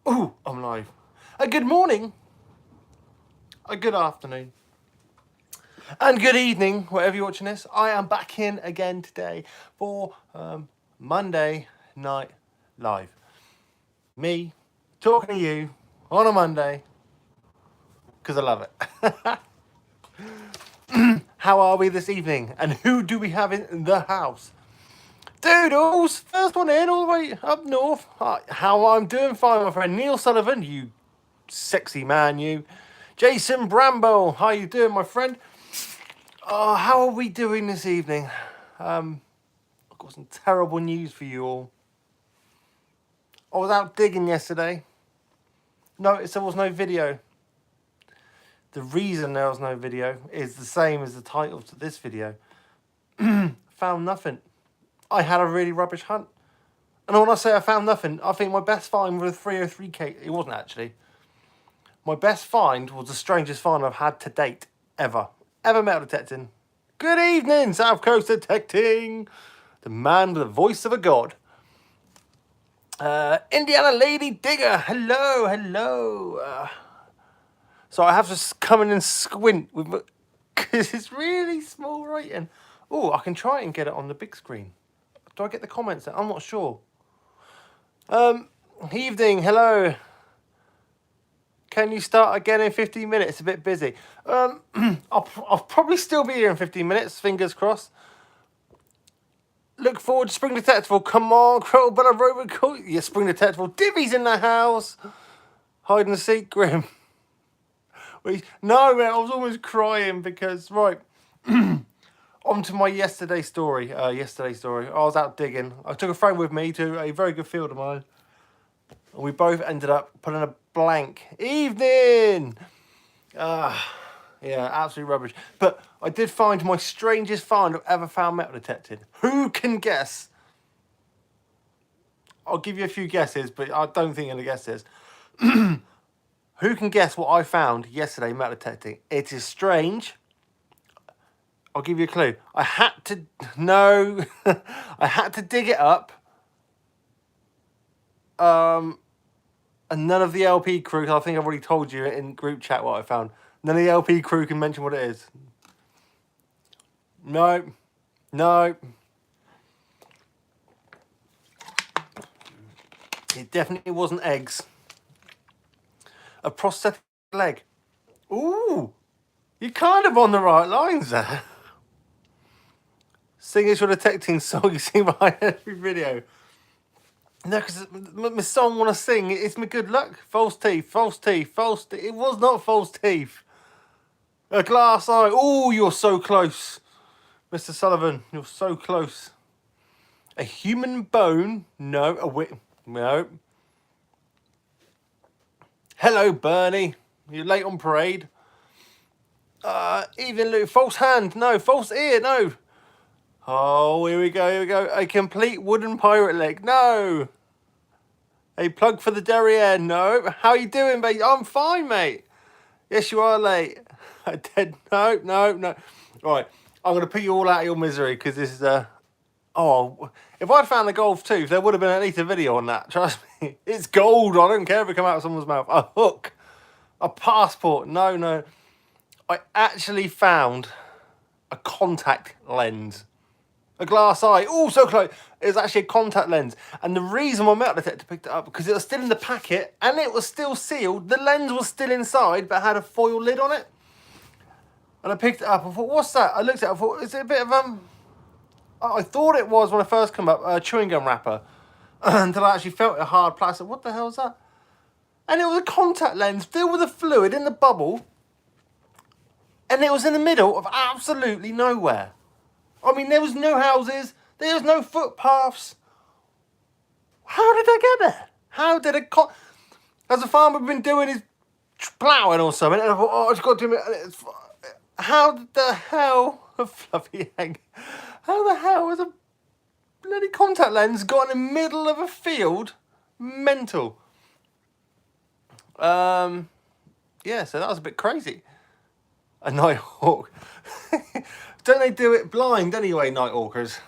Ooh, I'm live. A good morning, a good afternoon, and good evening, wherever you're watching this. I am back in again today for Monday Night Live. Me talking to you on a Monday because I love it. How are we this evening? And who do we have in the house? Doodles, first one in, all the way up north. How I'm doing fine, my friend. Neil Sullivan, you sexy man, you. Jason Bramble, how you doing, my friend? Oh, how are we doing this evening? I've got some terrible news for you all. I was out digging yesterday. Noticed there was no video. The reason there was no video is the same as the title to this video. Found nothing. I had a really rubbish hunt. And when I say I found nothing, I think my best find was a 303k. It wasn't actually. My best find was the strangest find I've had to date, ever. Ever metal detecting. Good evening, South Coast Detecting. The man with the voice of a god. Indiana Lady Digger. Hello, hello. So I have to come in and squint with because it's really small writing. Oh, I can try and get it on the big screen. Do I get the comments? I'm not sure. Evening, hello. Can you start again in 15 minutes? A bit busy. I'll probably still be here in 15 minutes. Fingers crossed. Look forward to Spring Detectable. Come on, Crowbella Robocall. Yeah, Spring Detectable. Divvy's in the house. Hide and seek, Grim. No, man, I was almost crying because, right, on to my yesterday story. I was out digging. I took a friend with me to a very good field of mine. And we both ended up putting a blank. Evening! Yeah, absolutely rubbish. But I did find my strangest find I've ever found metal detected. Who can guess? I'll give you a few guesses, but I don't think you're going to guess this. Who can guess what I found yesterday metal detecting? It is strange. I'll give you a clue. I had to... No. I had to dig it up. And none of the LP crew, I think I've already told you in group chat what I found. None of the LP crew can mention what it is. No. No. It definitely wasn't eggs. A prosthetic leg. Ooh. You're kind of on the right lines there. Singers for detecting song you sing behind every video. No, because my song want to sing. It's my good luck. False teeth, false teeth, false teeth. It was not false teeth. A glass eye. Oh, you're so close. Mr. Sullivan, you're so close. A human bone. No. No. Hello, Bernie. You're late on parade. Even Lou. False hand. No. False ear. No. Oh, here we go. A complete wooden pirate leg. No. A plug for the derriere. No. How you doing, mate? I'm fine, mate. Yes, you are late. I did. No. Right. I'm going to put you all out of your misery because this is Oh, if I'd found the gold tooth, there would have been at least a video on that. Trust me. It's gold. I don't care if it come out of someone's mouth. A hook. A passport. No. I actually found a contact lens. A glass eye. Oh, so close. It was actually a contact lens. And the reason my metal detector picked it up, because it was still in the packet and it was still sealed. The lens was still inside, but had a foil lid on it. And I picked it up. I thought, what's that? I looked at it. I thought, is it a bit of I thought it was when I first came up a chewing gum wrapper, until I actually felt a hard plastic. What the hell is that? And it was a contact lens filled with a fluid in the bubble, and it was in the middle of absolutely nowhere. I mean, there was no houses, there was no footpaths. How did I get there? How did it? Has a farmer been doing his ploughing or something? And I thought, oh, I just got to do it. How the hell, a fluffy egg? How the hell has a bloody contact lens got in the middle of a field? Mental. Yeah, so that was a bit crazy. A Nighthawk. Don't they do it blind anyway, Nighthawkers?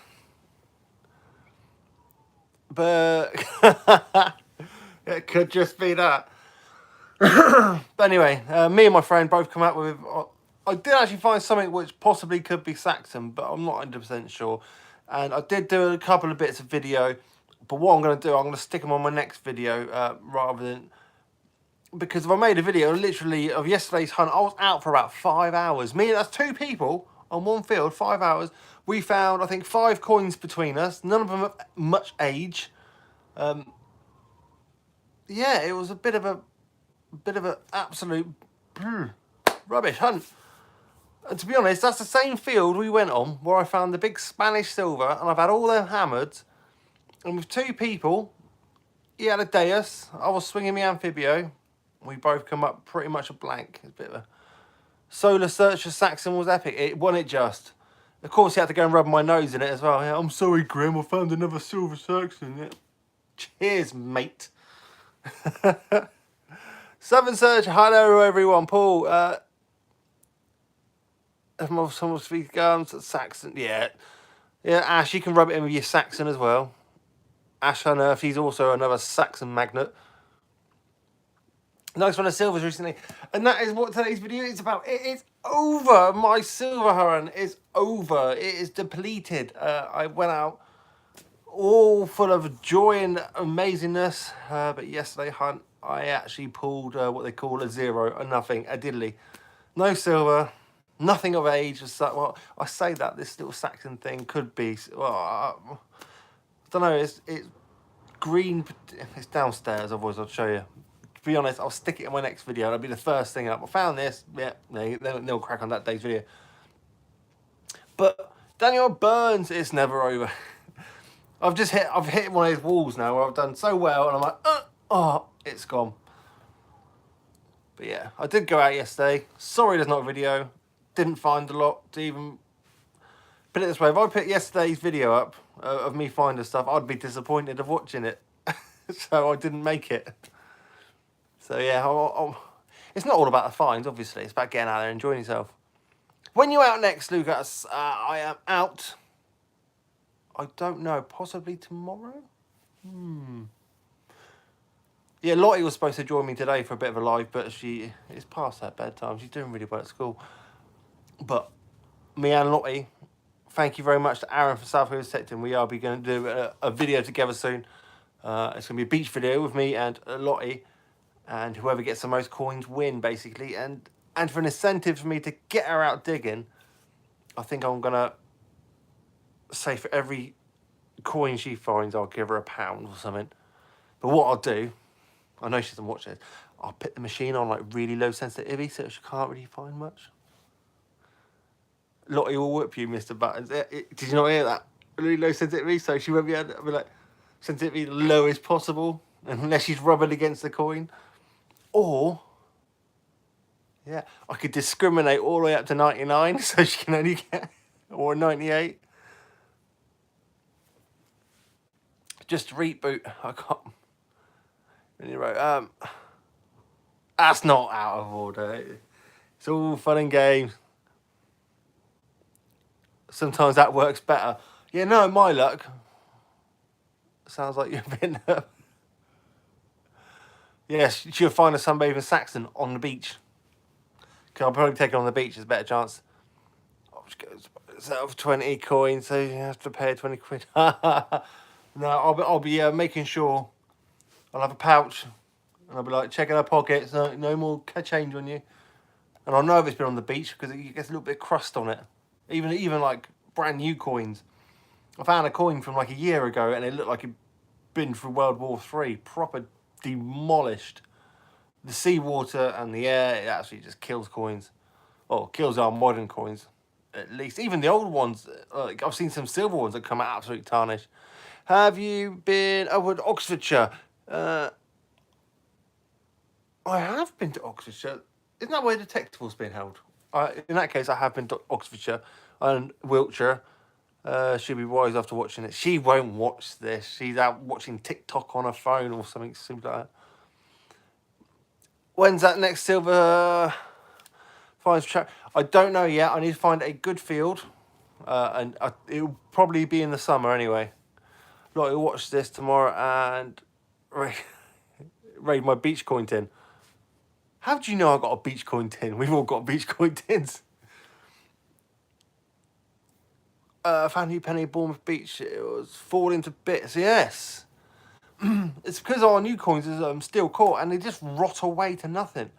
But It could just be that. But anyway, me and my friend both come out with... I did actually find something which possibly could be Saxon, but I'm not 100% sure. And I did do a couple of bits of video, but what I'm going to do, I'm going to stick them on my next video rather than... Because if I made a video literally of yesterday's hunt, I was out for about 5 hours. That's 2 people on one field, 5 hours. We found, I think, 5 coins between us. None of them of much age. Yeah, it was a bit of an absolute rubbish hunt. And to be honest, that's the same field we went on where I found the big Spanish silver, and I've had all them hammered. And with 2 people, he had a Deus, I was swinging my Amphibio. We both come up pretty much a blank. It's a bit of a... Solar Searcher Saxon was epic. It won it just. Of course, he had to go and rub my nose in it as well. Yeah, I'm sorry, Graham, I found another silver Saxon. Yeah. Cheers, mate. Southern Search, hello everyone. Paul, someone speaks gums, Saxon, yeah. Ash, you can rub it in with your Saxon as well. Ash Unearthed, he's also another Saxon magnet. Nice one of silvers recently, and that is what today's video is about. It is over. My silver hunt is over. It is depleted. I went out all full of joy and amazingness, but yesterday hunt I actually pulled what they call a 0, a nothing, a diddly. No silver, nothing of age. Well, I say that this little Saxon thing could be. Well, I don't know. It's green. It's downstairs. Otherwise, I'll show you. To be honest, I'll stick it in my next video. That'll be the first thing up. I found this. Yeah, they'll crack on that day's video. But Daniel Burns, it's never over. I've hit one of those walls now where I've done so well, and I'm like, oh, it's gone. But yeah, I did go out yesterday. Sorry, there's not a video. Didn't find a lot to even put it this way. If I put yesterday's video up of me finding stuff, I'd be disappointed of watching it. So I didn't make it. So yeah, it's not all about the finds, obviously. It's about getting out there and enjoying yourself. When you out next, Lucas? I am out. I don't know. Possibly tomorrow? Yeah, Lottie was supposed to join me today for a bit of a live, but it's past that bedtime. She's doing really well at school. But me and Lottie, thank you very much to Aaron from South Hills Sector. We are going to do a video together soon. It's going to be a beach video with me and Lottie. And whoever gets the most coins win, basically. And for an incentive for me to get her out digging, I think I'm going to say for every coin she finds, I'll give her £1 or something. But what I'll do, I know she doesn't watch this, I'll put the machine on like really low sensitivity so she can't really find much. Lottie will whip you, Mr. Buttons. Did you not hear that? Really low sensitivity, so she won't be able to be like sensitivity the lowest possible, unless she's rubbing against the coin. Or, yeah, I could discriminate all the way up to 99, so she can only get, or 98. Just reboot. I can't. Anyway, that's not out of order. It's all fun and games. Sometimes that works better. Yeah, no, my luck. Sounds like you've been. Yes, she'll find a sunbathing Saxon on the beach. I'll probably take it on the beach. There's a better chance. So 20 coins, so you have to pay 20 quid. No, I'll be making sure. I'll have a pouch, and I'll be like checking her pockets. No more change on you. And I'll know if it's been on the beach because it gets a little bit of crust on it. Even like brand new coins. I found a coin from like a year ago, and it looked like it'd been through World War III, proper demolished. The seawater and the air, it actually just kills coins. Well, kills our modern coins, at least. Even the old ones, like I've seen some silver ones that come out absolutely tarnished. Have you been over to Oxfordshire? I have been to Oxfordshire. Isn't that where Detective's been held? In that case, I have been to Oxfordshire and Wiltshire. She'll be wise after watching it. She won't watch this. She's out watching TikTok on her phone or something simple like that. When's that next silver finds track? I don't know yet. I need to find a good field. And it'll probably be in the summer anyway. Like, watch this tomorrow and raid my beach coin tin. How do you know I got a beach coin tin? We've all got beach coin tins. Found New Penny, Bournemouth Beach. It was falling to bits. Yes. It's because our new coins is still caught and they just rot away to nothing.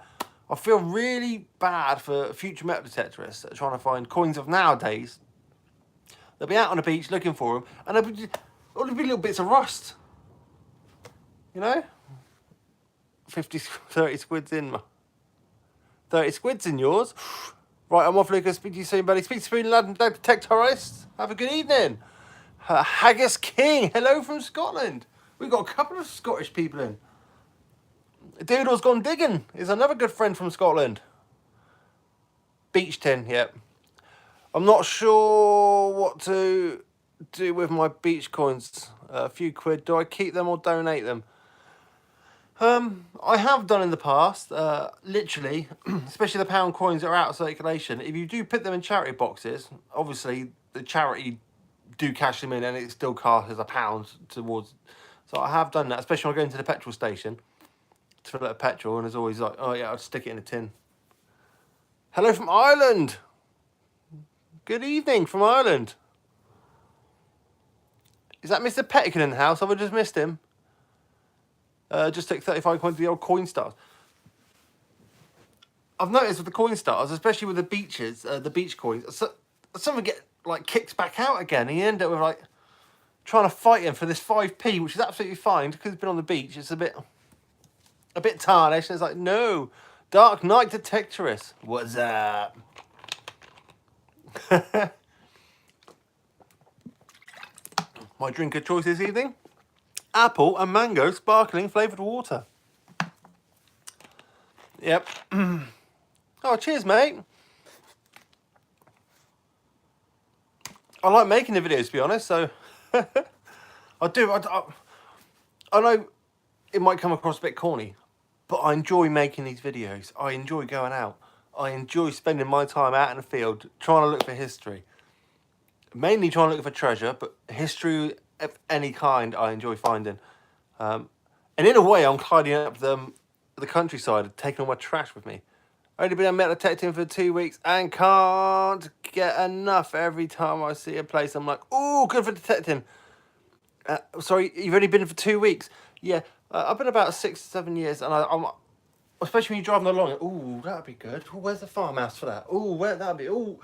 I feel really bad for future metal detectorists that are trying to find coins of nowadays. They'll be out on the beach looking for them, and there'll be little bits of rust. You know? 30 squids in. 30 squids in yours. Right, I'm off, Lucas. Speak to you soon, buddy. Speak to Spoon Lad and Detectorists. Have a good evening. Haggis King, hello from Scotland. We've got a couple of Scottish people in. Doodle's Gone Digging is another good friend from Scotland. Beach tin, yep. I'm not sure what to do with my beach coins. A few quid. Do I keep them or donate them? I have done in the past, literally, especially the pound coins that are out of circulation. If you do put them in charity boxes, obviously the charity do cash them in and it still costs as a pound towards. So I have done that, especially when I go into the petrol station to fill up petrol, and there's always like, oh yeah, I'll stick it in a tin. Hello from Ireland. Good evening from Ireland. Is that Mr. Pettican in the house? Have I just missed him? Just took 35 coins to the old coin stars. I've noticed with the coin stars, especially with the beaches, the beach coins, some of them get like kicked back out again, and you end up with like trying to fight him for this 5p, which is absolutely fine because it's been on the beach. It's a bit tarnished. And it's like, no, Dark Knight Detectorist, what's up? My drink of choice this evening: apple and mango sparkling flavoured water. Yep. Oh, cheers, mate. I like making the videos, to be honest, so I do. I know it might come across a bit corny, but I enjoy making these videos. I enjoy going out. I enjoy spending my time out in the field trying to look for history. Mainly trying to look for treasure, but history of any kind I enjoy finding. And in a way, I'm tidying up the countryside, taking all my trash with me. Only been a metal detecting for 2 weeks and can't get enough. Every time I see a place, I'm like, ooh, good for detecting. Sorry, you've only been for 2 weeks? Yeah, I've been about 6 or 7 years, and I'm especially when you're driving along. Ooh, that'd be good. Ooh, where's the farmhouse for that? Ooh, where that'd be? Ooh,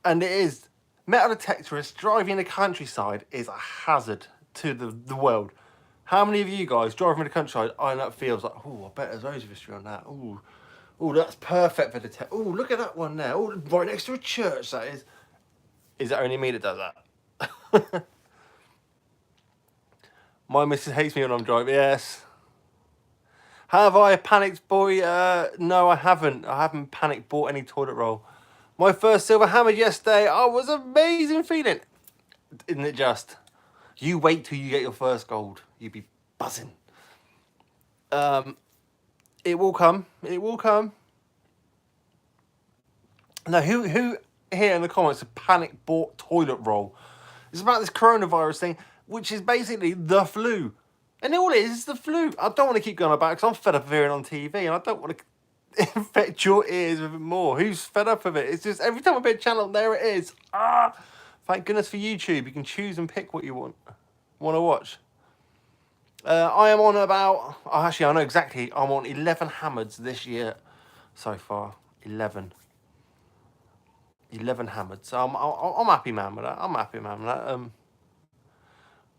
and it is. Metal detectorists driving the countryside is a hazard to the world. How many of you guys driving in the countryside iron up fields like, oh, I bet there's loads of history on that. Ooh. Oh, that's perfect for detect. Oh, look at that one there. Oh, right next to a church, that is. Is that only me that does that? My missus hates me when I'm driving. Yes. Have I panicked, boy? No, I haven't. I haven't panicked bought any toilet roll. My first silver hammer yesterday. Oh, it was an amazing feeling. Isn't it just? You wait till you get your first gold. You'd be buzzing. It will come. It will come. Now, who here in the comments have panic bought toilet roll? It's about this coronavirus thing, which is basically the flu. And all it is the flu. I don't want to keep going about it because I'm fed up of hearing it on TV and I don't want to infect your ears with it more. Who's fed up of it? It's just every time I pick a channel, there it is. Ah! Thank goodness for YouTube. You can choose and pick what you want to watch. I am on about, actually I know exactly, I'm on 11 hammers this year so far. 11 hammers. So I'm happy man with that. I'm happy man with that.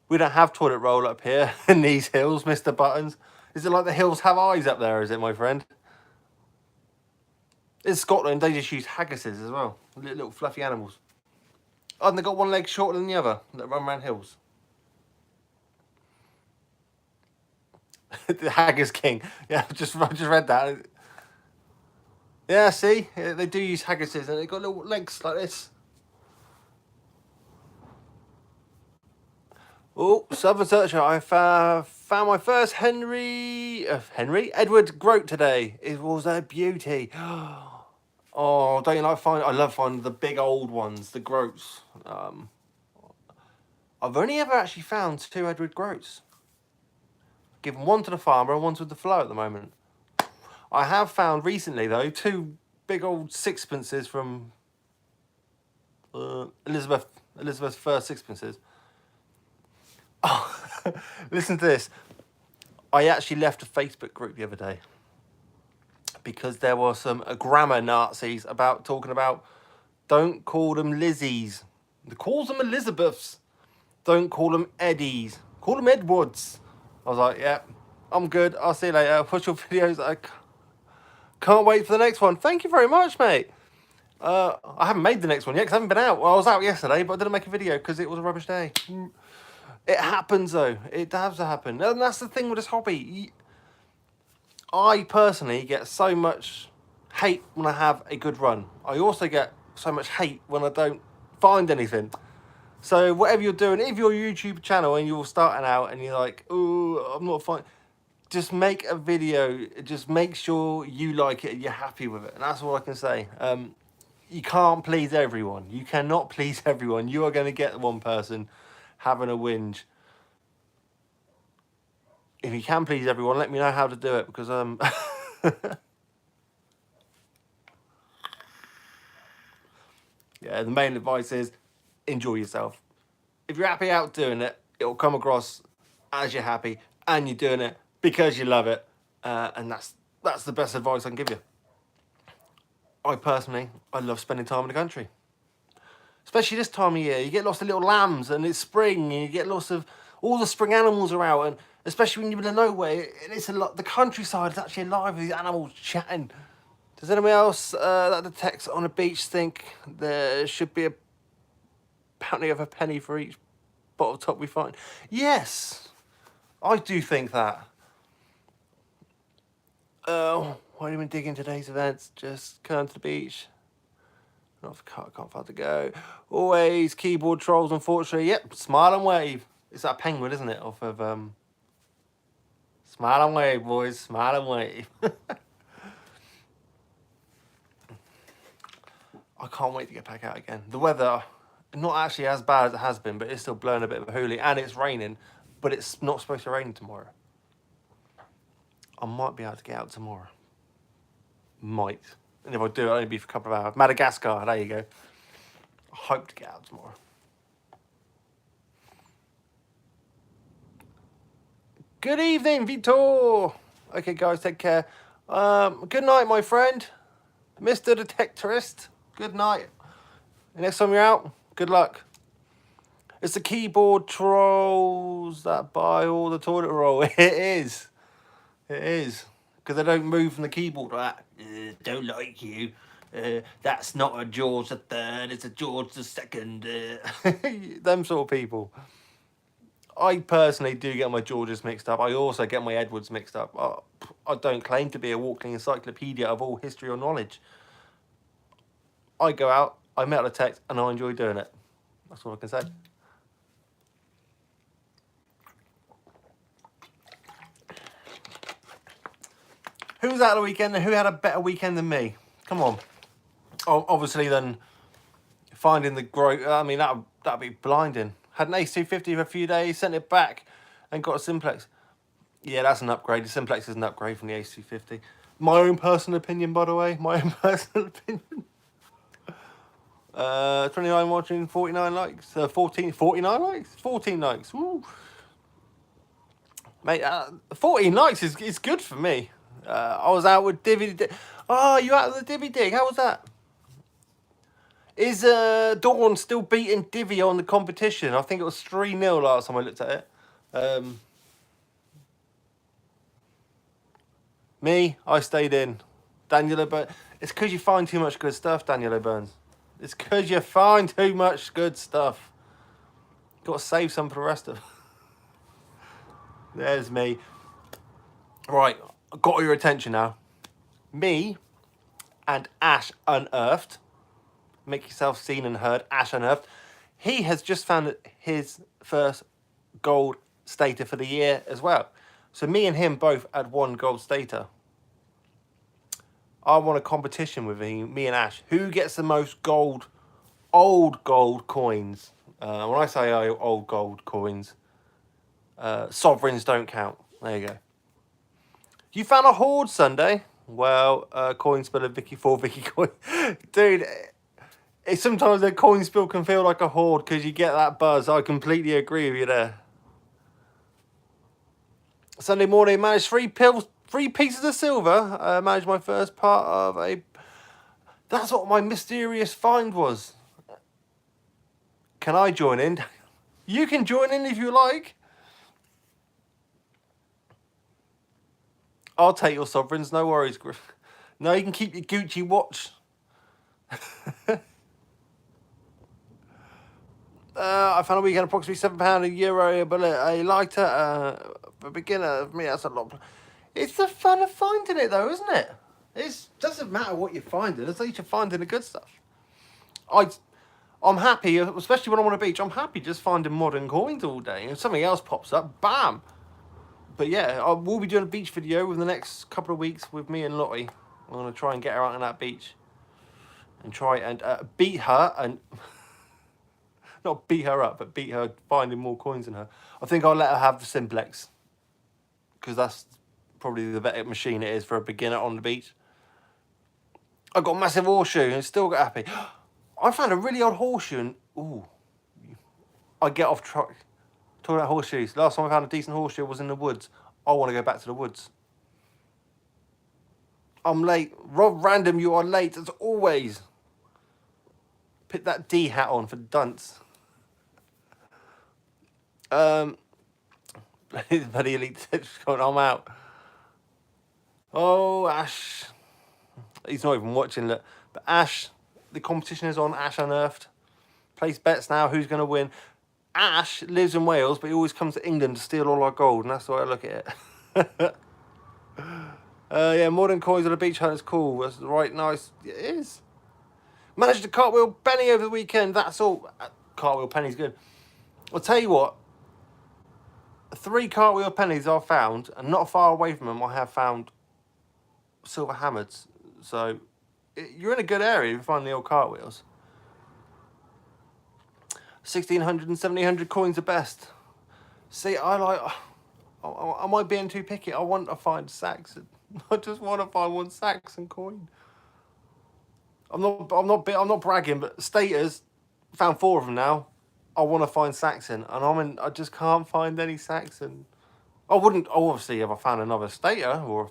We don't have toilet roll up here in these hills, Mr. Buttons. Is it like the hills have eyes up there, is it, my friend? In Scotland, they just use haggises as well. Little fluffy animals. Oh, and they've got one leg shorter than the other that run around hills. The Haggis King. Yeah, I just read that. Yeah, see? They do use haggises and they've got little legs like this. Oh, Southern Searcher. I found my first Henry Edward Groat today. It was a beauty. Oh, don't you like I love finding the big old ones, the Groats. I've only ever actually found 2 Edward Groats. giving one to the farmer and one to the flow at the moment. I have found recently, though, 2 big old sixpences from Elizabeth's first sixpences. Oh, listen to this. I actually left a Facebook group the other day because there were some grammar Nazis talking about don't call them Lizzies. They call them Elizabeths. Don't call them Eddies. Call them Edwards. I was like, yeah, I'm good. I'll see you later. Watch your videos. I can't wait for the next one. Thank you very much, mate. I haven't made the next one yet because I haven't been out. Well, I was out yesterday, but I didn't make a video because it was a rubbish day. It happens, though. It does happen. And that's the thing with this hobby. I personally get so much hate when I have a good run. I also get so much hate when I don't find anything. So whatever you're doing, if you're a YouTube channel and you're starting out and you're like, oh, I'm not fine, just make a video. Just make sure you like it and you're happy with it. And that's all I can say. You can't please everyone. You cannot please everyone. You are going to get one person having a whinge. If you can please everyone, let me know how to do it because yeah, the main advice is enjoy yourself. If you're happy out doing it, it'll come across as you're happy and you're doing it because you love it, and that's the best advice I can give you. I personally love spending time in the country, especially this time of year. You get lots of little lambs and it's spring and you get lots of all the spring animals are out, and especially when you're in the nowhere, it's a lot. The countryside is actually alive with these animals chatting. Does anyone else that detects on a beach think there should be a bounty of a penny for each bottle top we find? Yes, I do think that. Why do you even dig in today's events? Just come to the beach. Not for car, can't find to go. Always keyboard trolls, unfortunately. Yep, smile and wave. It's that penguin, isn't it? Off of Smile and wave, boys. Smile and wave. I can't wait to get back out again. The weather, not actually as bad as it has been, but it's still blowing a bit of a hoolie. And it's raining, but it's not supposed to rain tomorrow. I might be able to get out tomorrow. Might. And if I do, it'll only be for a couple of hours. Madagascar, there you go. I hope to get out tomorrow. Good evening, Vitor. Okay, guys, take care. Good night, my friend. Mr. Detectorist. Good night. Next time you're out, good luck. It's the keyboard trolls that buy all the toilet roll. It is. It is. Because they don't move from the keyboard like that. Don't like you. That's not a George the Third, it's a George the Second. Them sort of people. I personally do get my Georges mixed up. I also get my Edwards mixed up. I don't claim to be a walking encyclopedia of all history or knowledge. I go out, I mail a text, and I enjoy doing it. That's all I can say. Who was out of the weekend and who had a better weekend than me? Come on. Oh, obviously, then finding the growth. I mean, that'd be blinding. Had an Ace250 for a few days, sent it back, and got a Simplex. Yeah, that's an upgrade. The Simplex is an upgrade from the Ace250. My own personal opinion, by the way. My own personal opinion. 29 watching, 49 likes. 49 likes? 14 likes. Woo. Mate, 14 likes is good for me. I was out with Divvy. Oh, you out with the Divvy Dig? How was that? Is Dawn still beating Divvy on the competition? I think it was 3-0 last time I looked at it. Me, I stayed in. Daniel O'Burns. It's because you find too much good stuff, Daniel O'Burns. It's because you find too much good stuff. Got to save some for the rest of. There's me. Right, I've got all your attention now. Me and Ash Unearthed. Make yourself seen and heard. Ash Unearthed. He has just found his first gold stater for the year as well. So me and him both had one gold stater. I want a competition with me and Ash. Who gets the most gold, old gold coins? When I say old gold coins, sovereigns don't count. There you go. You found a hoard Sunday? Well, coin spiller Vicky 4 Vicky coin. Dude, sometimes a coin spill can feel like a hoard because you get that buzz. I completely agree with you there. Sunday morning, managed three pieces of silver. Managed my first part of a... That's what my mysterious find was. Can I join in? You can join in if you like. I'll take your sovereigns, no worries, Griff. No, you can keep your Gucci watch. I found a weekend approximately £7 a euro, but a lighter for a beginner. For me, that's a lot. It's the fun of finding it, though, isn't it? It doesn't matter what you're finding, as long as you're finding the good stuff. I'm happy, especially when I'm on a beach. I'm happy just finding modern coins all day. If something else pops up, bam. But yeah, I will be doing a beach video within the next couple of weeks with me and Lottie. I'm going to try and get her out on that beach. And try and beat her and... not beat her up, but beat her finding more coins than her. I think I'll let her have the Simplex. Because that's probably the better machine it is for a beginner on the beach. I got a massive horseshoe and still got happy. I found a really old horseshoe and... Ooh. I get off track. Talking about horseshoes. Last time I found a decent horseshoe was in the woods. I want to go back to the woods. I'm late. Rob Random, you are late as always. Put that D hat on for dunce. Bloody elite tips going. I'm out. Oh, Ash. He's not even watching. Look, but Ash, the competition is on. Ash Unearthed. Place bets now. Who's going to win? Ash lives in Wales, but he always comes to England to steal all our gold, and that's the way I look at it. Yeah, modern coins on the beach hunt is cool. That's right, nice. It is. Managed to cartwheel penny over the weekend. That's all. Cartwheel penny's good. I'll tell you what. 3 cartwheel pennies I've found, and not far away from them, I have found silver hammers. So you're in a good area if you find the old cartwheels. 1,600 and 1,700 coins are best. See, I am I being too picky? I want to find Saxon. I just want to find one Saxon coin. I'm not bragging, but Staters found 4 of them now. I want to find Saxon, and I just can't find any Saxon. Obviously, if I found another Stater or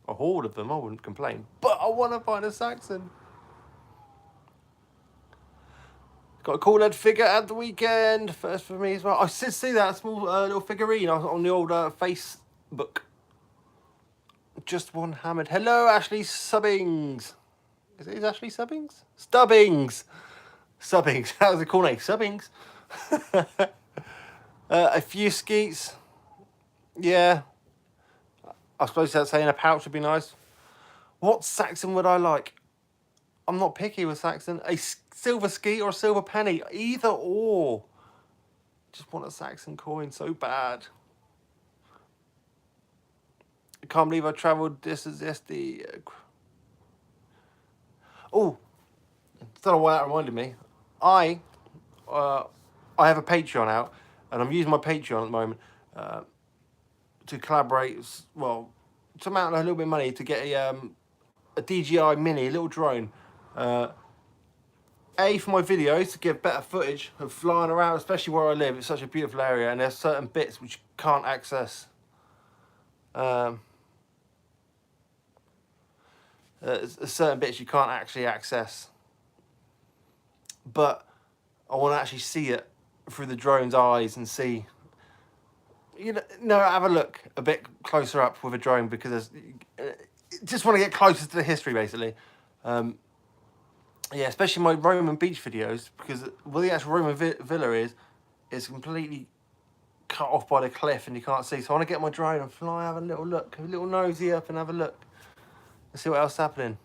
a horde of them, I wouldn't complain. But I want to find a Saxon. Got a cool lead figure at the weekend. First for me as well. I did see that small little figurine on the old Facebook. Just one hammered. Hello, Ashley Subbings. Is it Ashley Subbings? Stubbings. Subbings. That was a cool name. Subbings. A few skeets. Yeah. I suppose that's saying a pouch would be nice. What Saxon would I like? I'm not picky with Saxon. A silver skeet or a silver penny. Either or. Just want a Saxon coin so bad. I can't believe I travelled this as SD. Oh. Don't know why that reminded me. I have a Patreon out. And I'm using my Patreon at the moment. To collaborate. Well, to amount a little bit of money to get a DJI Mini, a little drone. For my videos, to get better footage of flying around, especially where I live. It's such a beautiful area, and there's certain bits which you can't access. There's certain bits you can't actually access. But I want to actually see it through the drone's eyes and see... have a look a bit closer up with a drone, because just want to get closer to the history, basically. Yeah, especially my Roman beach videos, because where the actual Roman villa is completely cut off by the cliff and you can't see. So I want to get my drone and fly, have a little look, a little nosy up and have a look and see what else is happening.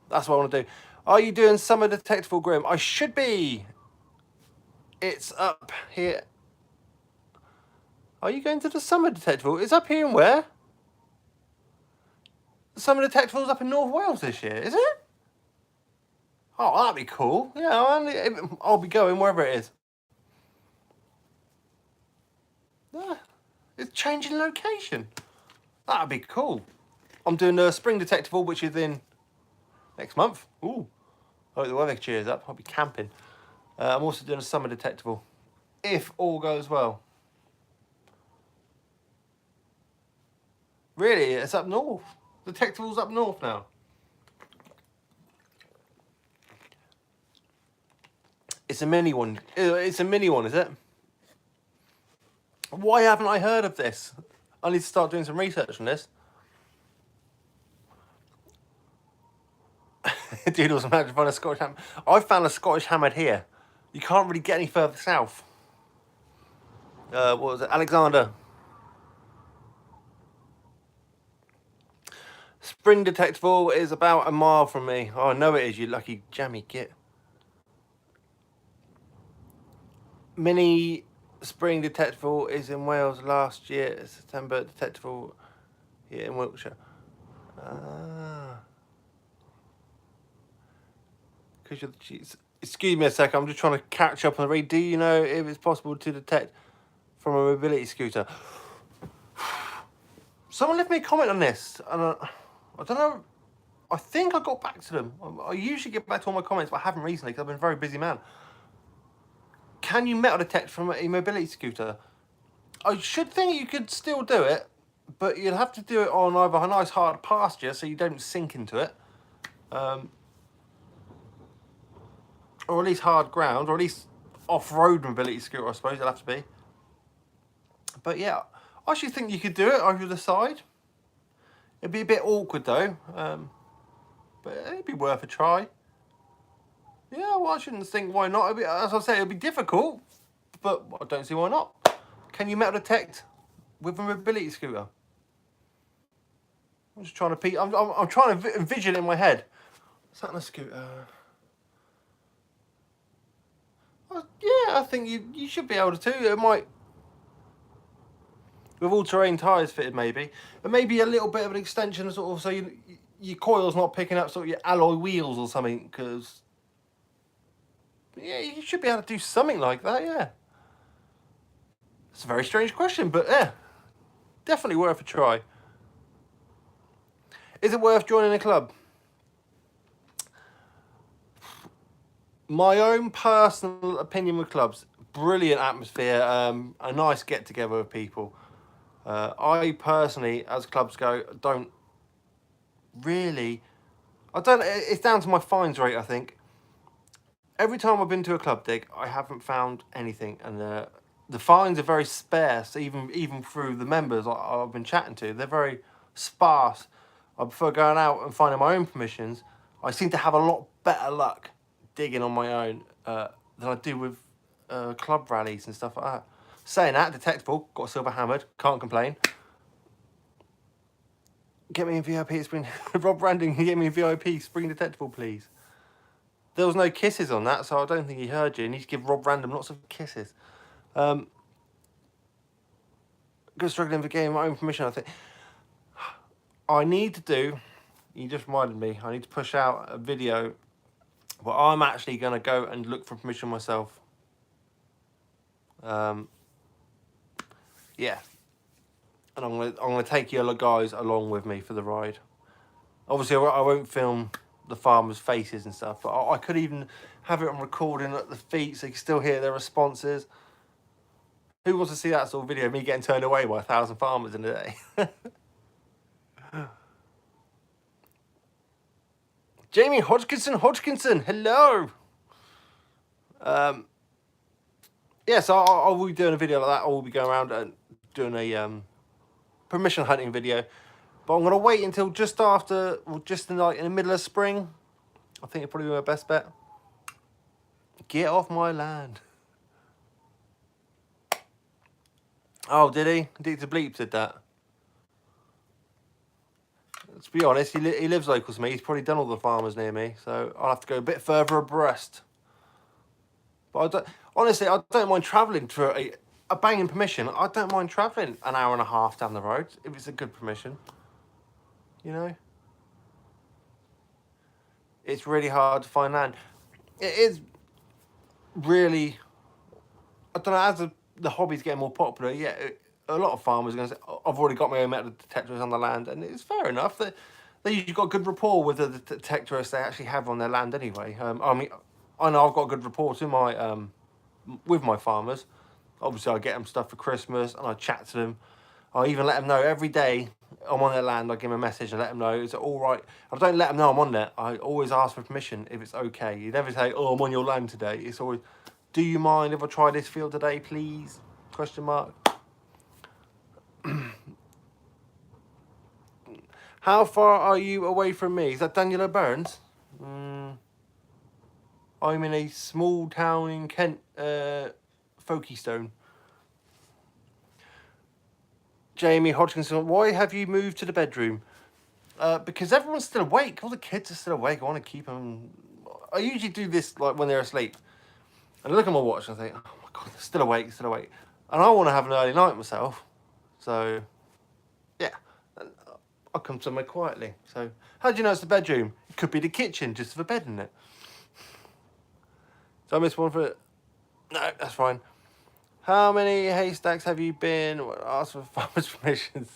That's what I want to do. Are you doing Summer Detectable, Grim? I should be. It's up here. Are you going to the Summer Detectable? It's up here and where? The Summer Detectable's up in North Wales this year, is it? Oh, that'd be cool. Yeah, I'll be going wherever it is. It's changing location. That'd be cool. I'm doing a spring detectable, which is in next month. Ooh. I hope the weather cheers up. I'll be camping. I'm also doing a summer detectable, if all goes well. Really, it's up north. The detectable's up north now. It's a mini one. It's a mini one, is it? Why haven't I heard of this? I need to start doing some research on this. Doodles, imagine finding a Scottish ham. I found a Scottish hammered here. You can't really get any further south. What was it? Alexander. Spring detectable is about a mile from me. Oh, I know it is, you lucky jammy git. Mini spring detectable is in Wales last year, September detectable here in Wiltshire. Because you're the cheese. Excuse me a sec, I'm just trying to catch up on the read. Do you know if it's possible to detect from a mobility scooter? Someone left me a comment on this, and I don't know. I think I got back to them. I usually get back to all my comments, but I haven't recently because I've been a very busy man. Can you metal detect from a mobility scooter? I should think you could still do it, but you'll have to do it on either a nice hard pasture so you don't sink into it, or at least hard ground, or at least off-road mobility scooter, I suppose it'll have to be. But yeah, I actually think you could do it over the side. It'd be a bit awkward though, but it'd be worth a try. Yeah, well, I shouldn't think why not. As I say, it'd be difficult, but I don't see why not. Can you metal detect with a mobility scooter? I'm just trying to I'm trying to envision it in my head. Is that on a scooter? Yeah, I think you should be able to. It might, with all-terrain tyres fitted, maybe, and maybe a little bit of an extension, sort of, so your coil's not picking up sort of your alloy wheels or something. Because yeah, you should be able to do something like that. Yeah, it's a very strange question, but yeah, definitely worth a try. Is it worth joining a club? My own personal opinion with clubs: brilliant atmosphere, a nice get together with people. I personally, as clubs go, don't really. I don't. It's down to my fines rate, I think. Every time I've been to a club dig, I haven't found anything, and the fines are very sparse. Even through the members I've been chatting to, they're very sparse. I prefer going out and finding my own permissions. I seem to have a lot better luck digging on my own than I do with club rallies and stuff like that. Saying that, detectable, got a silver hammered, can't complain. Get me in VIP spring. Rob Brandon, can you get me in VIP spring detectable, please? There was no kisses on that, so I don't think he heard you. You need to give Rob Random lots of kisses. Good struggling for getting my own permission, I think. I need to do, you just reminded me, I need to push out a video where I'm actually going to go and look for permission myself. Yeah. And I'm gonna take you guys along with me for the ride. Obviously, I won't film the farmers' faces and stuff, but I could even have it on recording at the feet so you can still hear their responses. Who wants to see that sort of video of me getting turned away by 1,000 farmers in a day? Jamie Hodgkinson, hello. Yeah, so I'll be doing a video like that. I'll be going around and doing a permission hunting video. But I'm going to wait until just after, or just in the middle of spring. I think it'll probably be my best bet. Get off my land. Oh, did he? Dictor Bleep did that. To be honest, he lives local to me. He's probably done all the farmers near me, so I'll have to go a bit further abreast. But honestly, I don't mind travelling for a banging permission. I don't mind travelling an hour and a half down the road if it's a good permission. You know? It's really hard to find land. It is really, I don't know, as the hobby's getting more popular, yeah, a lot of farmers are going to say, "Oh, I've already got my own metal detectors on the land," and it's fair enough. They usually got good rapport with the detectorists they actually have on their land anyway. I mean, I know I've got good rapport to my with my farmers. Obviously, I get them stuff for Christmas, and I chat to them. I even let them know every day I'm on their land. I give them a message and let them know it's all right. I don't let them know I'm on there. I always ask for permission if it's okay. You never say, "Oh, I'm on your land today." It's always, "Do you mind if I try this field today, please?" Question mark. How far are you away from me? Is that Daniel Burns? I'm in a small town in Kent, Folkestone. Jamie Hodgkinson, why have you moved to the bedroom? Because everyone's still awake. All the kids are still awake. I want to keep them. I usually do this like when they're asleep. And I look at my watch and I think, oh my God, they're still awake, still awake. And I want to have an early night myself. So, yeah. I'll come somewhere quietly. So, how do you know it's the bedroom? It could be the kitchen, just for bed, isn't it? So I missed one for... No, that's fine. How many haystacks have you been? Ask for farmers' permissions.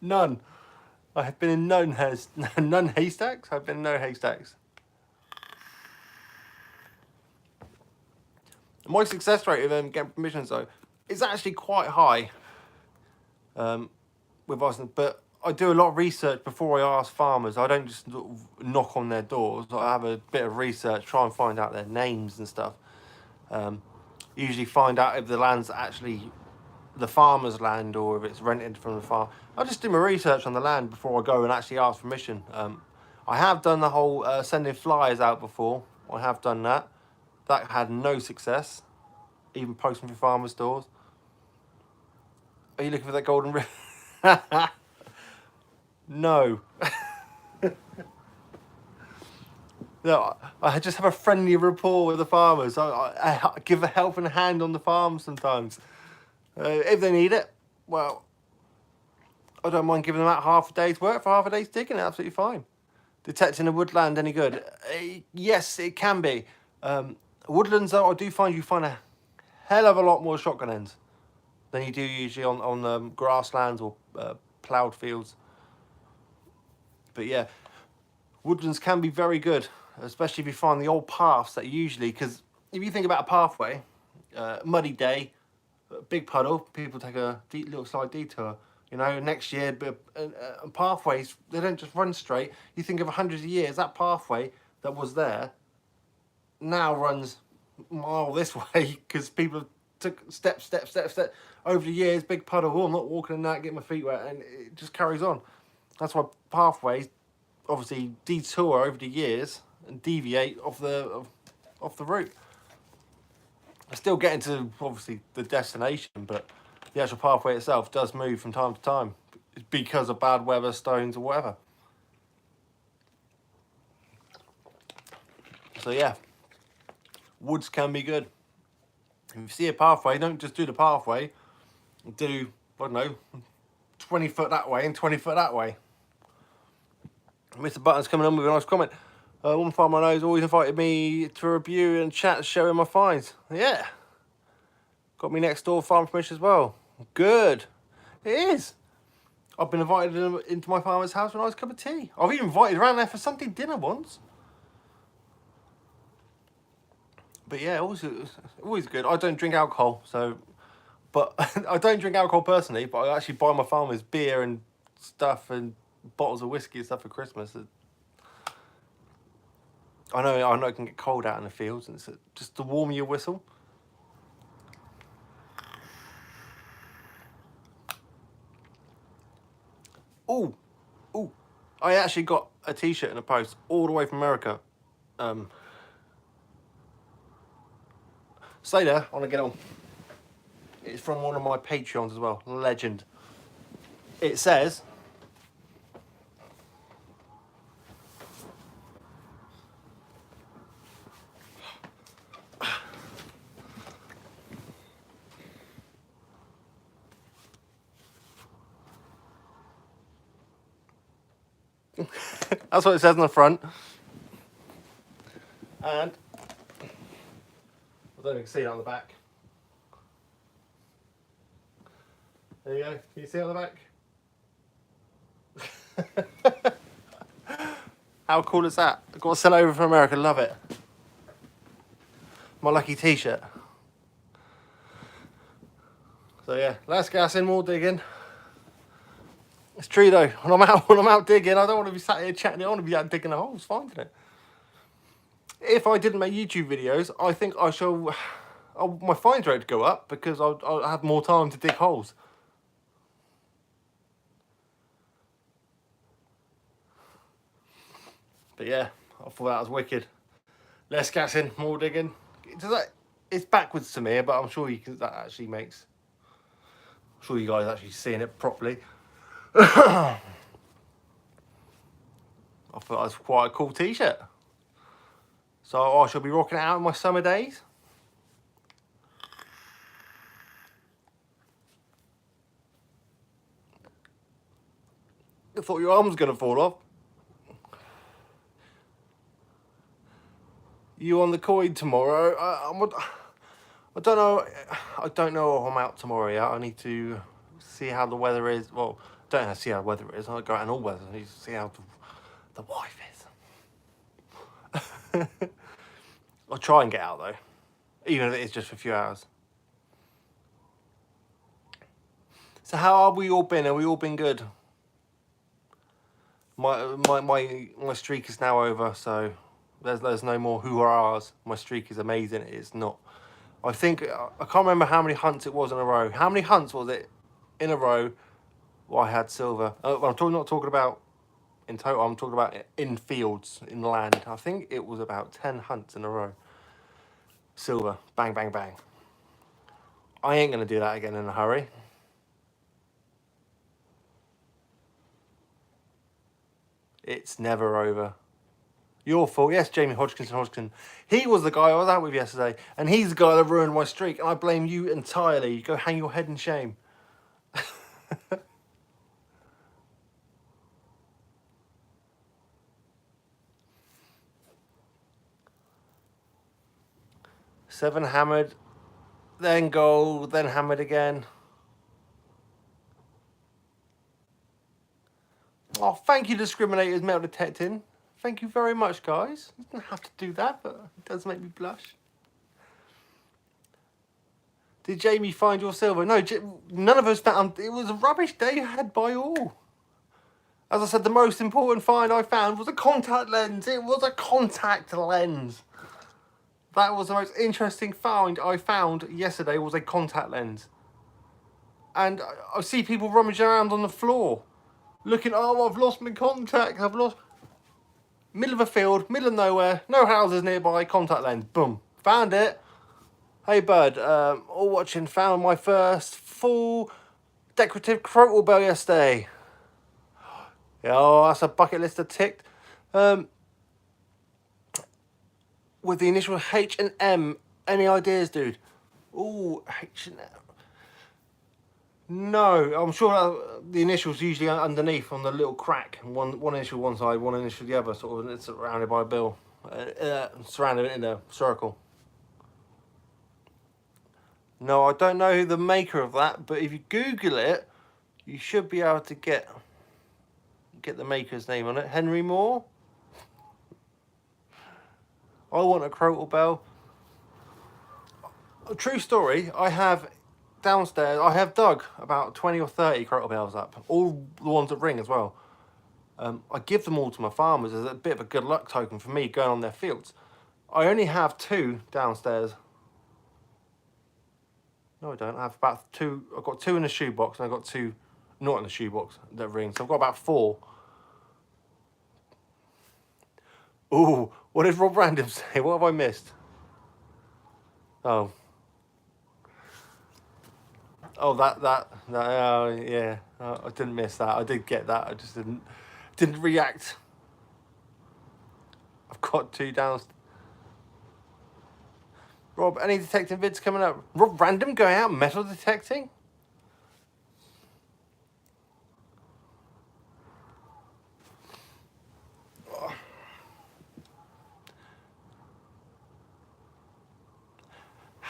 None. I have been in none haystacks. I've been in no haystacks. My success rate of getting permissions though is actually quite high. With us, but I do a lot of research before I ask farmers. I don't just knock on their doors. I have a bit of research, try and find out their names and stuff. Usually find out if the land's actually the farmer's land or if it's rented from the farm. I just do my research on the land before I go and actually ask permission. I have done the whole sending flyers out before. I have done that. That had no success. Even posting for farmers' doors. Are you looking for that golden ring? No. No, I just have a friendly rapport with the farmers. I give a helping hand on the farm sometimes. If they need it, well, I don't mind giving them out half a day's work for half a day's digging. Absolutely fine. Detecting a woodland any good? Yes, it can be. Woodlands, though, I do find you find a hell of a lot more shotgun ends than you do usually on grasslands or ploughed fields. But yeah, woodlands can be very good, especially if you find the old paths that usually, because if you think about a pathway, muddy day, big puddle, people take a little side detour. You know, next year, pathways, they don't just run straight. You think of hundreds of years, that pathway that was there now runs a mile this way because people took step over the years, big puddle, oh, I'm not walking in that, get my feet wet, and it just carries on. That's why pathways obviously detour over the years and deviate off the route. I still getting to obviously the destination, but the actual pathway itself does move from time to time because of bad weather, stones, or whatever. So yeah, woods can be good. If you see a pathway, don't just do the pathway. Do, I don't know, 20 foot that way and 20 foot that way. Mr. Button's coming on with a nice comment. One farmer I know has always invited me to review and chat, showing my finds. Yeah. Got me next door farm permission as well. Good. It is. I've been invited into my farmer's house for a nice cup of tea. I've even invited around there for Sunday dinner once. But yeah, always good. I don't drink alcohol, so... But I don't drink alcohol personally, but I actually buy my farmers beer and stuff and bottles of whiskey and stuff for Christmas. I know it can get cold out in the fields, and it's just to warm your whistle. Ooh, I actually got a T-shirt in the post all the way from America. Stay there, I want to get on. It's from one of my Patreons as well, legend. It says... That's what it says on the front. And I don't know if you can see it on the back. There you go. Can you see it on the back? How cool is that? I got sent over from America. Love it. My lucky T-shirt. So yeah, less gassing, more digging. It's true though. When I'm out digging, I don't want to be sat here chatting. I want to be out digging a hole. It's fine, isn't it? If I didn't make YouTube videos, I think I shall. My finds rate would go up because I'll have more time to dig holes. But yeah, I thought that was wicked. Less gassing, more digging. It's backwards to me, but I'm sure that actually makes. I'm sure you guys actually seeing it properly. I thought that was quite a cool T-shirt. So I shall be rocking it out in my summer days. I thought your arm was going to fall off. You on the coin tomorrow? I don't know. I don't know if I'm out tomorrow yet. I need to see how the weather is. Well, I don't have to see how the weather is. I go out in all weather. I need to see how the wife is. I'll try and get out though, even if it is just for a few hours. So how have we all been? Have we all been good? My streak is now over, so there's no more hoo-rahs. My streak is amazing. It's not. I think I can't remember how many hunts it was in a row. How many hunts was it in a row? Well, I had silver. I'm not talking about in total. I'm talking about in fields, in land. I think it was about 10 hunts in a row. Silver, bang, bang, bang. I ain't gonna do that again in a hurry. It's never over. Your fault. Yes, Jamie Hodgkinson. He was the guy I was out with yesterday, and he's the guy that ruined my streak, and I blame you entirely. Go hang your head in shame. Seven hammered, then gold, then hammered again. Oh, thank you, Discriminators Metal Detecting. Thank you very much, guys. You don't have to do that, but it does make me blush. Did Jamie find your silver? No, none of us found. It was a rubbish day had by all. As I said, the most important find I found was a contact lens. It was a contact lens. That was the most interesting find I found yesterday, was a contact lens. And I see people rummaging around on the floor, looking, oh, I've lost my contact, I've lost... Middle of a field, middle of nowhere, no houses nearby, contact lens, boom. Found it. Hey bud, all watching, found my first full decorative crotal bell yesterday. Oh, that's a bucket list ticked. With the initial H and M. Any ideas, dude? Ooh, H and M. No, I'm sure the initials usually underneath on the little crack. One initial one side, one initial the other. Sort of, and it's surrounded by a bill, surrounded in a circle. No, I don't know who the maker of that, but if you Google it, you should be able to get the maker's name on it. Henry Moore. I want a crotal bell. A true story. I have downstairs. I have dug about 20 or 30 crotal bells up. All the ones that ring as well. I give them all to my farmers as a bit of a good luck token for me going on their fields. I only have 2 downstairs. No, I don't. I have about 2. I've got 2 in the shoebox, and I've got 2 not in the shoebox that ring. So I've got about 4. Ooh, what did Rob Random say? What have I missed? Oh. Oh, that yeah. I didn't miss that. I did get that. I just didn't react. I've got 2 down. Rob, any detecting vids coming up? Rob Random going out metal detecting?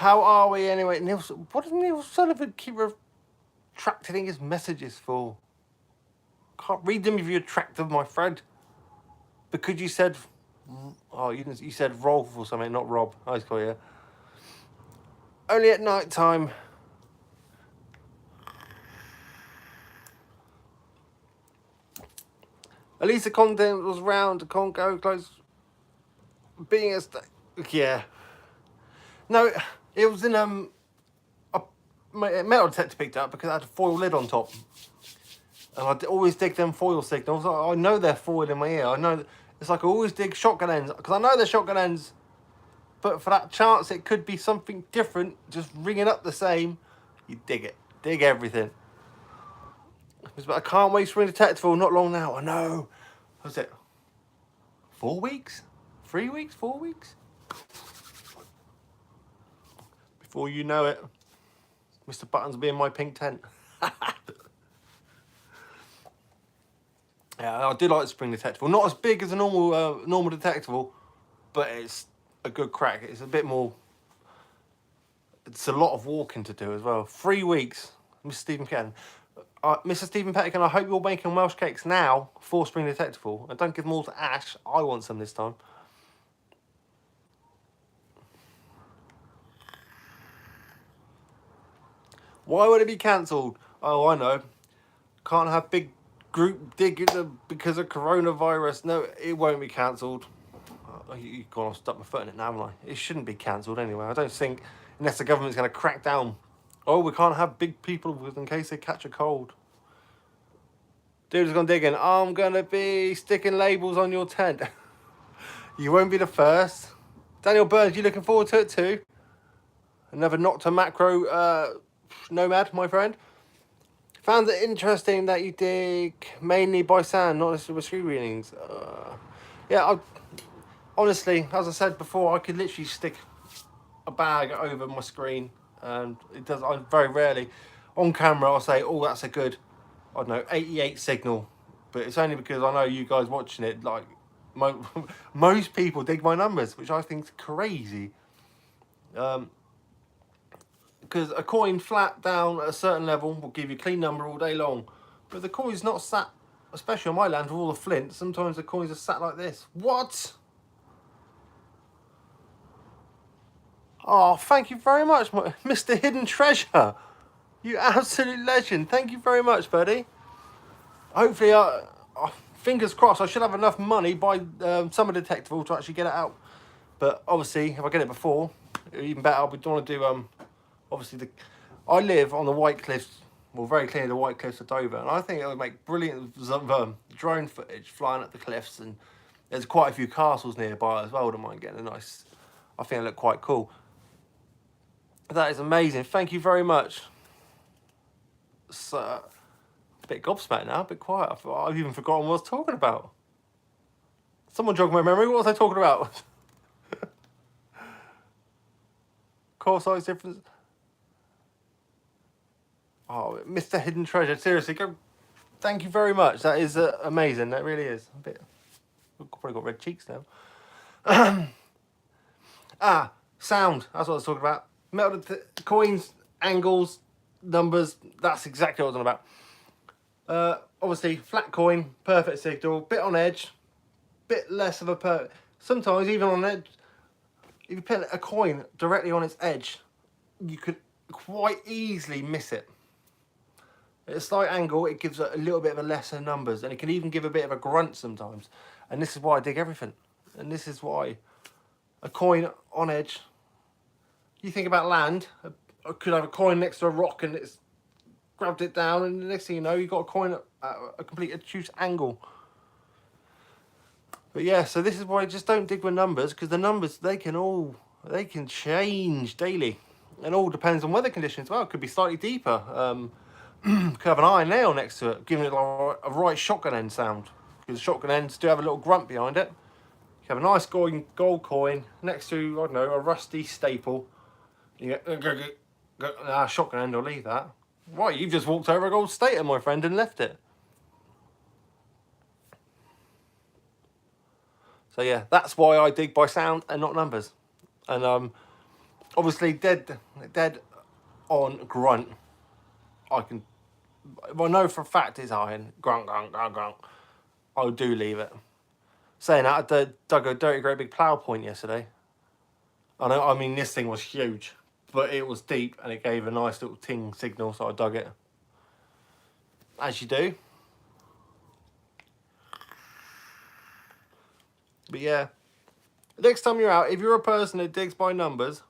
How are we anyway? Neil, what does Neil Sullivan keep attracting his messages for? Can't read them if you're attractive, my friend. Because you said, oh, you said Rolf or something, not Rob. I was calling you. Only at night time. At least the content was round. Can't go close. Being a yeah. No, it was in a metal detector picked up because it had a foil lid on top. And I always dig them foil signals. I know they're foil in my ear. I know it's like I always dig shotgun ends because I know they're shotgun ends. But for that chance, it could be something different, just ringing up the same. You dig it, dig everything. But I can't wait to Spring Detectival. Not long now. I know. What's it? 4 weeks? 3 weeks? 4 weeks? Before you know it, Mr. Buttons will be in my pink tent. Yeah, I do like the Spring Detectival. Not as big as a normal Detectival, but it's a good crack. It's a bit more. It's a lot of walking to do as well. 3 weeks, Mr. Stephen Pettican. Mr. Stephen Pettican, I hope you're making Welsh cakes now for Spring Detectival. And don't give them all to Ash. I want some this time. Why would it be cancelled? Oh, I know. Can't have big group dig because of coronavirus. No, it won't be cancelled. You've gone off, stuck my foot in it now, haven't I? It shouldn't be cancelled anyway. I don't think, unless the government's going to crack down. Oh, we can't have big people in case they catch a cold. Dude has gone digging. I'm going to be sticking labels on your tent. You won't be the first. Daniel Burns, you looking forward to it too? Another Nocta Macro nomad, my friend. Found it interesting that you dig mainly by sound, not necessarily with screen readings. Yeah, honestly, as I said before, I could literally stick a bag over my screen, and it does. I very rarely, on camera, I'll say, "Oh, that's a good, I don't know, 88 signal," but it's only because I know you guys watching it. Like, most people dig my numbers, which I think is crazy. Because a coin flat down at a certain level will give you a clean number all day long. But if the coin's not sat, especially on my land with all the flint, sometimes the coins are sat like this. What? Oh, thank you very much, Mr. Hidden Treasure. You absolute legend. Thank you very much, buddy. Hopefully, fingers crossed, I should have enough money by Summer Detectival to actually get it out. But obviously, if I get it before, even better. I would want to do obviously I live on the White Cliffs, well, very clear the White Cliffs of Dover, and I think it would make brilliant drone footage flying up the cliffs, and there's quite a few castles nearby as well. I wouldn't mind getting a nice. I think it look quite cool. That is amazing. Thank you very much. So, a bit gobsmacked now, a bit quiet. I've even forgotten what I was talking about. Someone jog my memory. What was I talking about? Core size difference. Oh, Mr. Hidden Treasure, seriously, go. Thank you very much. That is amazing. That really is. A bit. We've probably got red cheeks now. Sound. That's what I was talking about. Metal coins, angles, numbers. That's exactly what I was on about. Obviously, flat coin, perfect signal. Bit on edge, bit less of a sometimes even on edge. If you put a coin directly on its edge, you could quite easily miss it. At a slight angle, it gives a little bit of a lesser numbers, and it can even give a bit of a grunt sometimes. And this is why I dig everything. And this is why a coin on edge. You think about land, I could have a coin next to a rock and it's grabbed it down, and the next thing you know, you've got a coin at a complete obtuse angle. But yeah, so this is why I just don't dig with numbers, because the numbers, they can change daily. And all depends on weather conditions. Well, it could be slightly deeper. Could have an iron nail next to it, giving it like a right shotgun end sound. Because shotgun ends do have a little grunt behind it. You have a nice gold coin next to, I don't know, a rusty staple. You go, shotgun end will leave that. Right, you've just walked over a gold stater, my friend, and left it. So yeah, that's why I dig by sound and not numbers. And obviously dead on grunt, I can if I know for a fact it's iron, grunt, grunt, grunt, grunt, I do leave it. Saying that, I dug a dirty great big plough point yesterday. I mean, this thing was huge, but it was deep and it gave a nice little ting signal, so I dug it. As you do. But yeah, next time you're out, if you're a person that digs by numbers,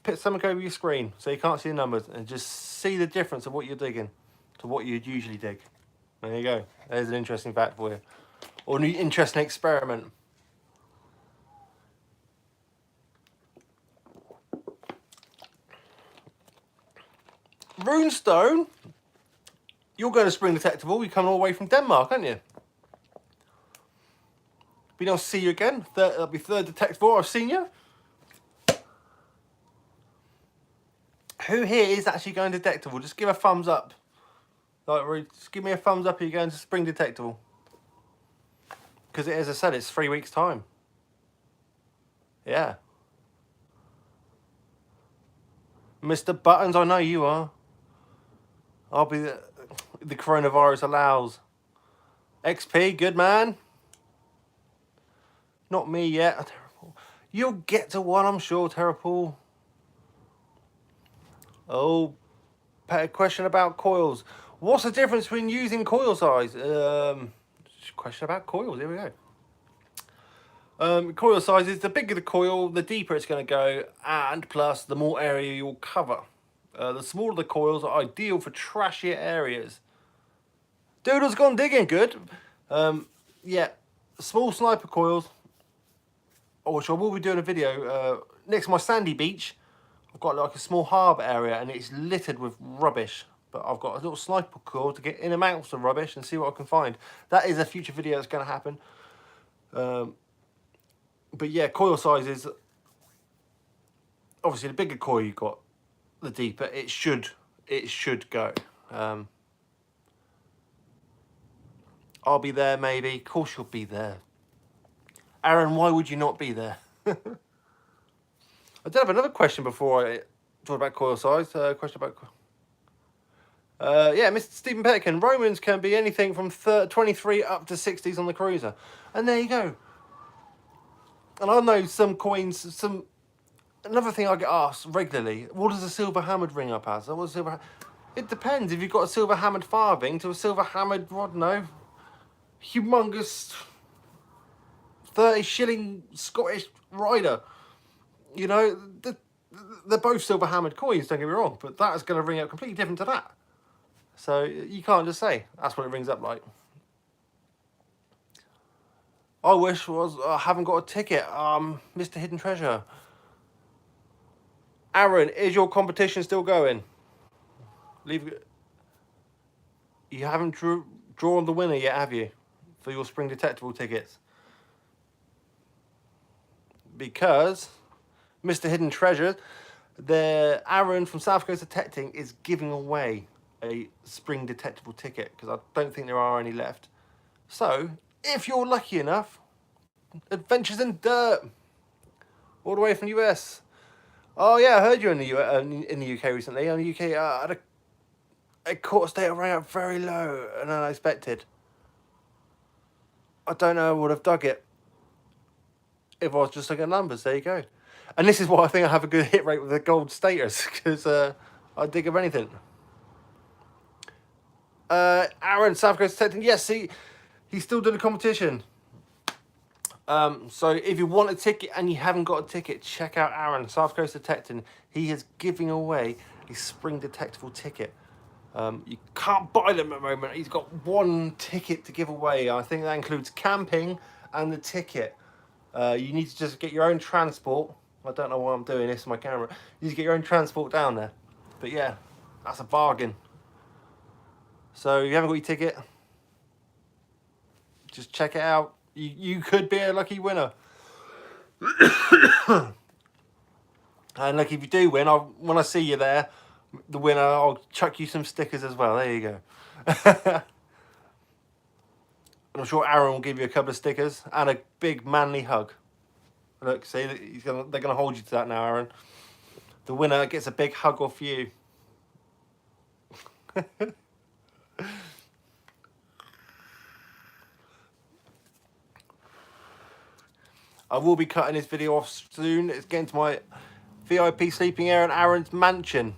put something over your screen so you can't see the numbers and just see the difference of what you're digging to what you'd usually dig. There you go. There's an interesting fact for you. Or an interesting experiment. Runestone, you're going to Spring Detectable. You come all the way from Denmark, aren't you? Be nice to see you again. That'll be third Detectable I've seen you. Who here is actually going to Detectable? Just give a thumbs up. Like, just give me a thumbs up if you're going to Spring Detectable. Because as I said, it's 3 weeks' time. Yeah. Mr. Buttons, I know you are. I'll be the coronavirus allows. XP, good man. Not me yet. You'll get to one, I'm sure, Terrapool. Oh, question about coils. What's the difference between using coil size? Question about coils, here we go. Coil size is the bigger the coil, the deeper it's going to go, and plus the more area you'll cover. The smaller the coils are ideal for trashier areas. Doodle's gone digging, good. Yeah, small sniper coils, which I will be doing a video next to my sandy beach. I've got like a small harbour area and it's littered with rubbish. But I've got a little sniper coil to get in amongst the rubbish and see what I can find. That is a future video that's going to happen. But yeah, coil sizes. Obviously, the bigger coil you've got, the deeper it should go. I'll be there maybe. Of course you'll be there. Aaron, why would you not be there? I did have another question before I talked about coil size. Question about... yeah, Mr. Stephen Petkin. Romans can be anything from 23 up to 60s on the cruiser. And there you go. And I know some coins, another thing I get asked regularly, what does a silver hammered ring up as? It depends. If you've got a silver hammered farthing to a silver hammered, I don't know, humongous 30 shilling Scottish rider. You know, they're both silver hammered coins, don't get me wrong, but that is going to ring up completely different to that. So you can't just say that's what it rings up like. I wish I haven't got a ticket. Mr. Hidden Treasure. Aaron, is your competition still going? You haven't drawn the winner yet, have you? For your Spring Detectable tickets? Because Mr. Hidden Treasure, Aaron from South Coast Detecting is giving away a Spring Detectable ticket because I don't think there are any left. So, if you're lucky enough, Adventures in Dirt, all the way from the US. Oh yeah, I heard you in the UK recently. In the UK, had a quarter state rang out very low and unexpected. I don't know I would have dug it if I was just looking at numbers. There you go. And this is why I think I have a good hit rate with the gold status, because I dig of anything. Aaron, South Coast Detecting. Yes, he's still doing a competition. So if you want a ticket and you haven't got a ticket, check out Aaron, South Coast Detecting. He is giving away a Spring Detectable ticket. You can't buy them at the moment. He's got one ticket to give away. I think that includes camping and the ticket. You need to just get your own transport. I don't know why I'm doing this on my camera. You need to get your own transport down there. But yeah, that's a bargain. So if you haven't got your ticket, just check it out. You could be a lucky winner. And look, if you do win, when I see you there, the winner, I'll chuck you some stickers as well. There you go. And I'm sure Aaron will give you a couple of stickers and a big manly hug. Look, see, they're going to hold you to that now, Aaron. The winner gets a big hug off you. I will be cutting this video off soon. It's getting to my VIP sleeping area in Aaron's mansion.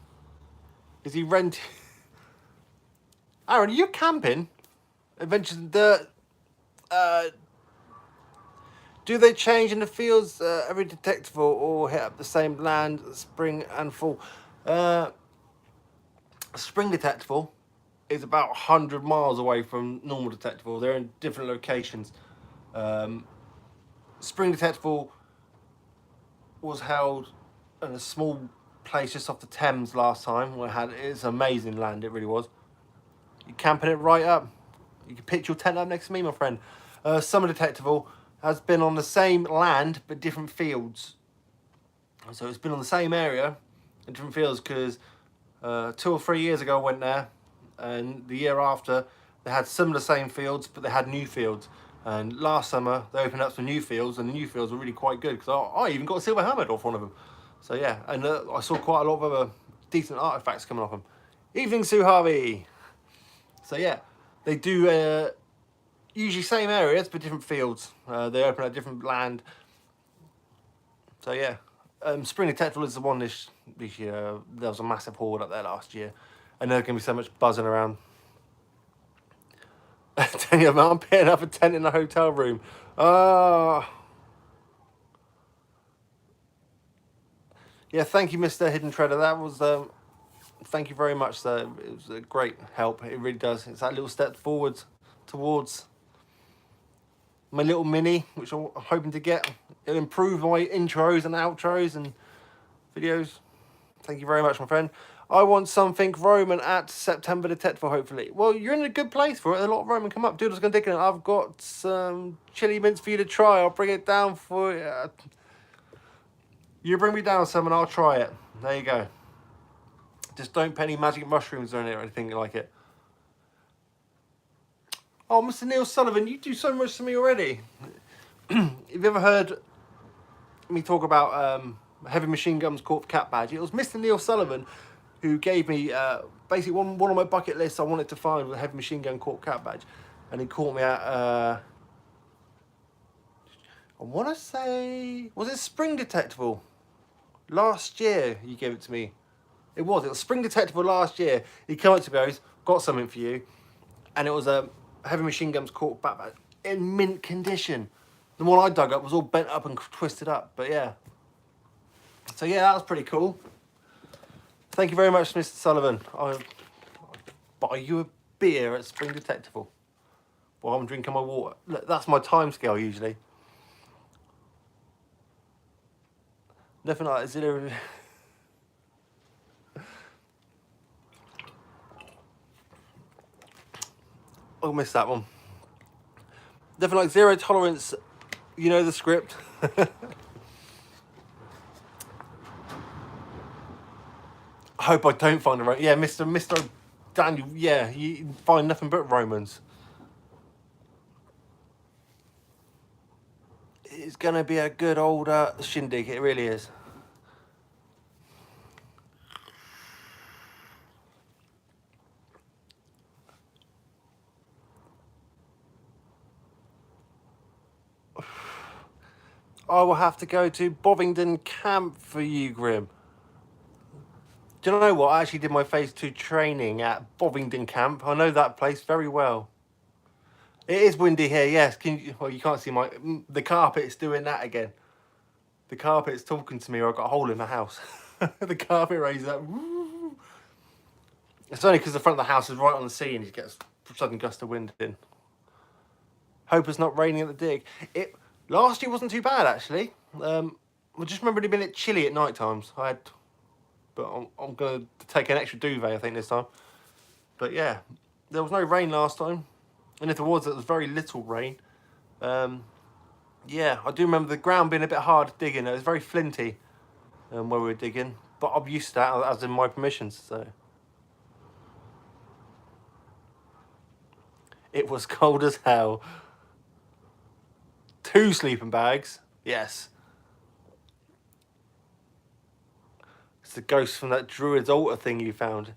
Is he renting? Aaron, are you camping? Adventures in Dirt. Do they change in the fields every detectable or hit up the same land, spring and fall? Spring detectable is about 100 miles away from normal detectable. They're in different locations. Spring detectable was held in a small place just off the Thames last time. It's amazing land, it really was. You're camping it right up. You can pitch your tent up next to me, my friend. Summer detectable has been on the same land but different fields. So it's been on the same area in different fields because 2 or 3 years ago I went there, and the year after they had some of the same fields but they had new fields. And last summer they opened up some new fields, and the new fields were really quite good because I even got a silver helmet off one of them. So yeah, and I saw quite a lot of other decent artifacts coming off them. Evening, Sue Harvey. So yeah, they do usually same areas but different fields. They open up different land. So yeah, Spring Detectable is the one this year. There was a massive horde up there last year, and there's gonna be so much buzzing around. Daniel, I'm paying up a tent in a hotel room. Yeah, thank you, Mr. Hidden Treader. That was thank you very much, sir. It was a great help. It really does. It's that little step forward towards my little mini, which I'm hoping to get. It'll improve my intros and outros and videos. Thank you very much, my friend. I want something Roman at September the 10th, hopefully. Well, you're in a good place for it. A lot of Roman come up. Doodle's gonna dig in it. I've got some chili mints for you to try. I'll bring it down for you. You bring me down some and I'll try it. There you go. Just don't put any magic mushrooms in it or anything like it. Oh, Mr. Neil Sullivan, you do so much to me already. Have you ever heard me talk about Heavy Machine Guns Corp Cat Badge? It was Mr. Neil Sullivan who gave me basically one of my bucket lists I wanted to find with a Heavy Machine Gun Corp Cat Badge. And he caught me at, I want to say, was it Spring Detectable? Last year he gave it to me. It was Spring Detectable last year. He came up to me, goes, got something for you. And it was a Heavy Machine Guns Corp Badge in mint condition. The one I dug up was all bent up and twisted up, but yeah. So yeah, that was pretty cool. Thank you very much, Mr. Sullivan. I'll buy you a beer at Spring Detectable while I'm drinking my water. Look, that's my time scale usually. Nothing like zero. I'll miss that one. Definitely like zero tolerance. You know the script. I hope I don't find a Roman. Yeah, Mr. Daniel. Yeah, you find nothing but Romans. It's gonna be a good old shindig. It really is. I will have to go to Bovingdon Camp for you, Grim. Do you know what? I actually did my phase 2 training at Bovingdon Camp. I know that place very well. It is windy here, yes. Well, you can't see the carpet's doing that again. The carpet's talking to me, or I've got a hole in the house. The carpet raises up. It's only because the front of the house is right on the sea and you get a sudden gust of wind in. Hope it's not raining at the dig. Last year wasn't too bad, actually. I just remember it being a bit chilly at night times. But I'm going to take an extra duvet, I think, this time. But yeah, there was no rain last time. And if there was very little rain. Yeah, I do remember the ground being a bit hard digging. It was very flinty where we were digging. But I'm used to that, as in my permissions, so. It was cold as hell. 2 sleeping bags, yes. It's the ghost from that Druid's altar thing you found.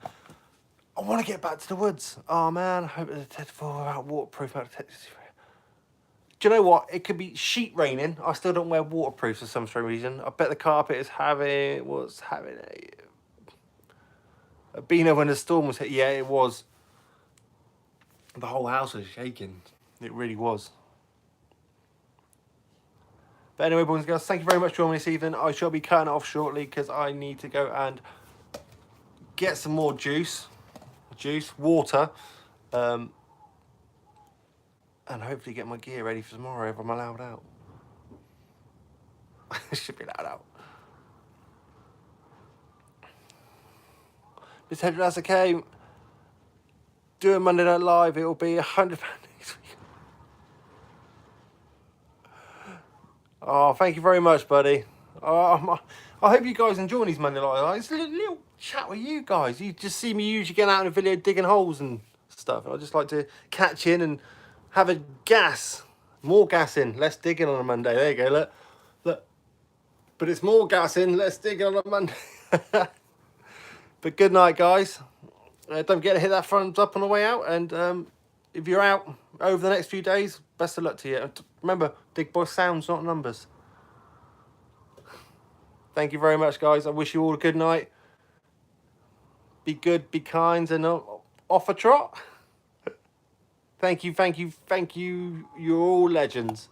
I want to get back to the woods. Oh man, I hope it's about waterproof. Do you know what? It could be sheet raining. I still don't wear waterproofs for some strange reason. I bet the carpet is having a Beano when the storm was hit. Yeah, it was. The whole house was shaking. It really was. But anyway, boys and girls, thank you very much for joining me this evening. I shall be cutting it off shortly because I need to go and get some more water, and hopefully get my gear ready for tomorrow if I'm allowed out. Should be allowed out. Miss Hedger, that's okay. Doing Monday Night Live, it'll be £100 next week. Oh, thank you very much, buddy. I hope you guys enjoy these Monday Night Lives. It's a little chat with you guys. You just see me usually getting out in a video digging holes and stuff. I just like to catch in and have a gas. More gas in, less digging on a Monday. There you go, look. But it's more gas in, less digging on a Monday. But good night, guys. Don't forget to hit that thumbs up on the way out. And if you're out over the next few days, best of luck to you. Remember, dig by sounds, not numbers. Thank you very much, guys. I wish you all a good night. Be good, be kind, and off a trot. Thank you. You're all legends.